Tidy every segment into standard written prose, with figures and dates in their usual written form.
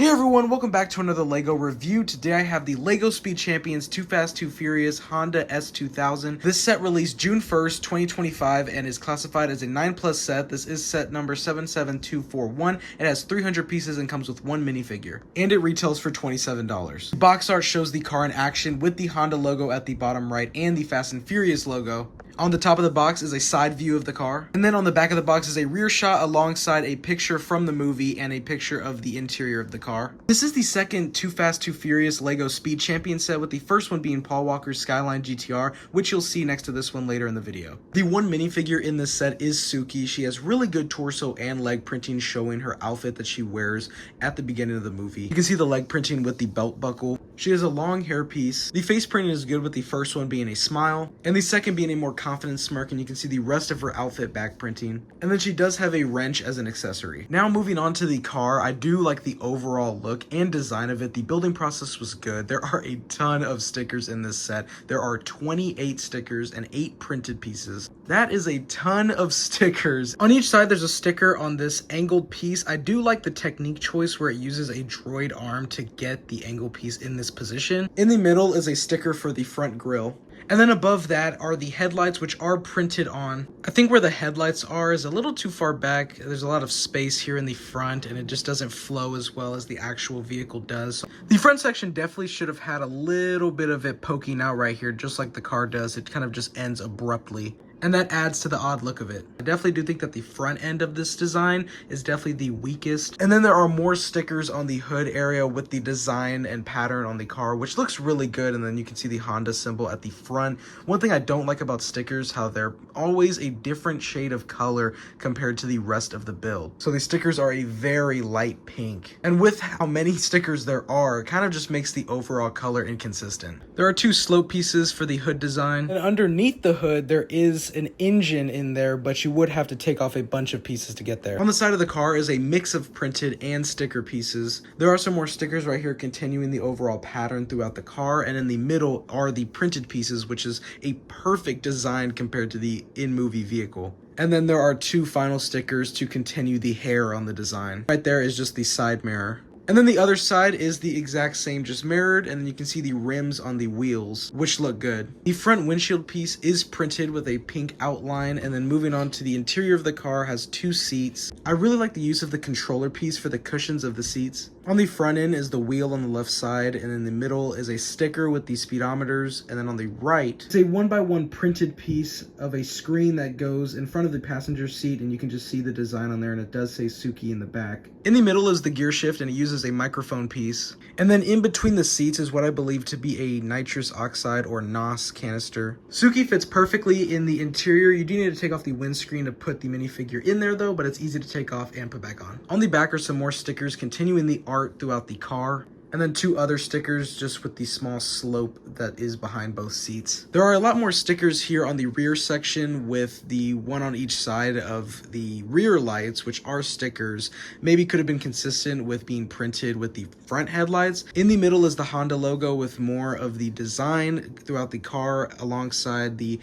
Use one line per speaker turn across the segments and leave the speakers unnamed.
Hey everyone, welcome back to another LEGO review. Today I have the LEGO Speed Champions Too Fast Too Furious Honda S2000. This set released June 1st, 2025 and is classified as a 9+ set. This is set number 77241. It has 300 pieces and comes with one minifigure. And it retails for $27. The box art shows the car in action with the Honda logo at the bottom right and the Fast and Furious logo. On the top of the box is a side view of the car. And then on the back of the box is a rear shot alongside a picture from the movie and a picture of the interior of the car. This is the second Too Fast Too Furious LEGO Speed Champion set, with the first one being Paul Walker's Skyline GTR, which you'll see next to this one later in the video. The one minifigure in this set is Suki. She has really good torso and leg printing showing her outfit that she wears at the beginning of the movie. You can see the leg printing with the belt buckle. She has a long hair piece. The face printing is good, with the first one being a smile and the second being a more confident smirk, and you can see the rest of her outfit back printing. And then she does have a wrench as an accessory. Now moving on to the car, I do like the overall look and design of it. The building process was good. There are a ton of stickers in this set. There are 28 stickers and 8 printed pieces. That is a ton of stickers. On each side there's a sticker on this angled piece. I do like the technique choice where it uses a droid arm to get the angle piece in this position. In the middle is a sticker for the front grille. And then above that are the headlights, which are printed on. I think where the headlights are is a little too far back. There's a lot of space here in the front and it just doesn't flow as well as the actual vehicle does. The front section definitely should have had a little bit of it poking out right here, just like the car does. It kind of just ends abruptly, and that adds to the odd look of it. I definitely do think that the front end of this design is definitely the weakest. And then there are more stickers on the hood area with the design and pattern on the car, which looks really good. And then you can see the Honda symbol at the front. One thing I don't like about stickers, how they're always a different shade of color compared to the rest of the build. So the stickers are a very light pink. And with how many stickers there are, it kind of just makes the overall color inconsistent. There are 2 slope pieces for the hood design. And underneath the hood, there is an engine in there, but you would have to take off a bunch of pieces to get there. On the side of the car is a mix of printed and sticker pieces. There are some more stickers right here continuing the overall pattern throughout the car, and in the middle are the printed pieces, which is a perfect design compared to the in-movie vehicle. And then there are 2 final stickers to continue the hair on the design. Right there is just the side mirror. And then the other side is the exact same, just mirrored, and then you can see the rims on the wheels, which look good. The front windshield piece is printed with a pink outline, and then moving on to the interior of the car has 2 seats. I really like the use of the controller piece for the cushions of the seats. On the front end is the wheel on the left side, and in the middle is a sticker with the speedometers, and then on the right is a 1x1 printed piece of a screen that goes in front of the passenger seat, and you can just see the design on there, and it does say Suki in the back. In the middle is the gear shift, and it uses a microphone piece. And then in between the seats is what I believe to be a nitrous oxide or NOS canister. Suki fits perfectly in the interior. You do need to take off the windscreen to put the minifigure in there though, but it's easy to take off and put back on. On the back are some more stickers continuing the art throughout the car. And then 2 other stickers just with the small slope that is behind both seats. There are a lot more stickers here on the rear section, with the one on each side of the rear lights, which are stickers. Maybe could have been consistent with being printed with the front headlights. In the middle is the Honda logo with more of the design throughout the car alongside the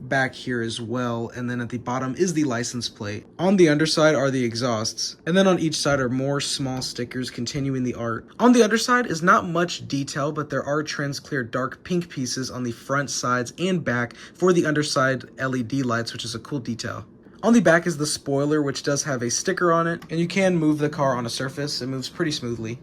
back here as well. And then at the bottom is the license plate. On the underside are the exhausts. And then on each side are more small stickers continuing the art. On the underside is not much detail, but there are transclear dark pink pieces on the front sides and back for the underside LED lights, which is a cool detail. On the back is the spoiler, which does have a sticker on it, and you can move the car on a surface. It moves pretty smoothly.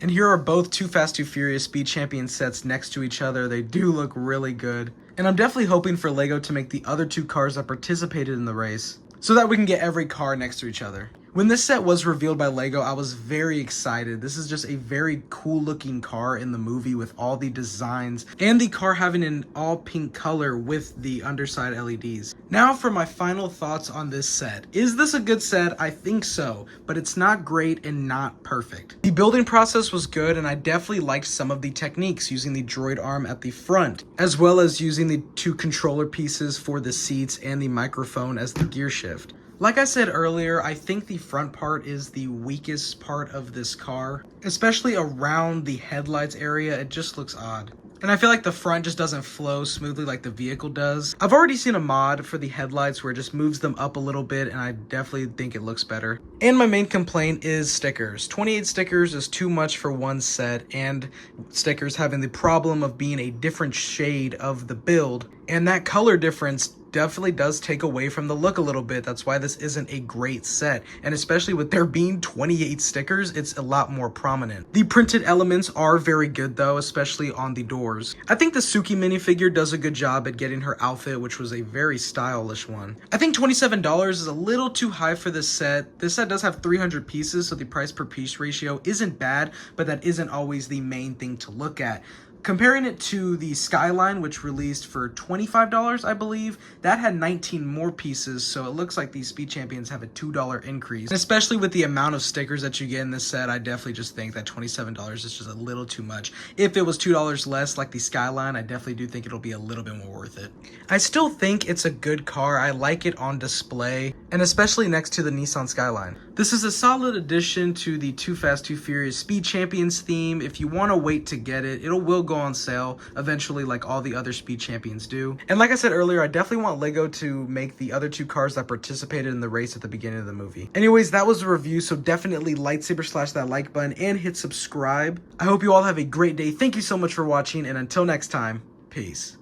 And here are both Too Fast Too Furious Speed Champion sets next to each other. They do look really good. And I'm definitely hoping for LEGO to make the other 2 cars that participated in the race, so that we can get every car next to each other. When this set was revealed by LEGO, I was very excited. This is just a very cool looking car in the movie with all the designs, and the car having an all pink color with the underside LEDs. Now for my final thoughts on this set. Is this a good set? I think so, but it's not great and not perfect. The building process was good, and I definitely liked some of the techniques, using the droid arm at the front, as well as using the 2 controller pieces for the seats and the microphone as the gear shift. Like I said earlier, I think the front part is the weakest part of this car, especially around the headlights area. It just looks odd. And I feel like the front just doesn't flow smoothly like the vehicle does. I've already seen a mod for the headlights where it just moves them up a little bit, and I definitely think it looks better. And my main complaint is stickers. 28 stickers is too much for one set, and stickers having the problem of being a different shade of the build. And that color difference definitely does take away from the look a little bit. That's why this isn't a great set, and especially with there being 28 stickers, it's a lot more prominent. The printed elements are very good though, especially on the doors. I think the Suki minifigure does a good job at getting her outfit, which was a very stylish one. I think $27 is a little too high for this set. This set does have 300 pieces, so the price per piece ratio isn't bad, but that isn't always the main thing to look at. Comparing it to the Skyline, which released for $25, I believe, that had 19 more pieces, so it looks like these Speed Champions have a $2 increase. And especially with the amount of stickers that you get in this set, I definitely just think that $27 is just a little too much. If it was $2 less like the Skyline, I definitely do think it'll be a little bit more worth it. I still think it's a good car. I like it on display, and especially next to the Nissan Skyline. This is a solid addition to the Too Fast, Too Furious Speed Champions theme. If you want to wait to get it, it will go on sale eventually like all the other Speed Champions do. And like I said earlier, I definitely want LEGO to make the other two cars that participated in the race at the beginning of the movie. Anyways, that was a review, so definitely lightsaber slash that like button and hit subscribe. I hope you all have a great day. Thank you so much for watching, and until next time, peace.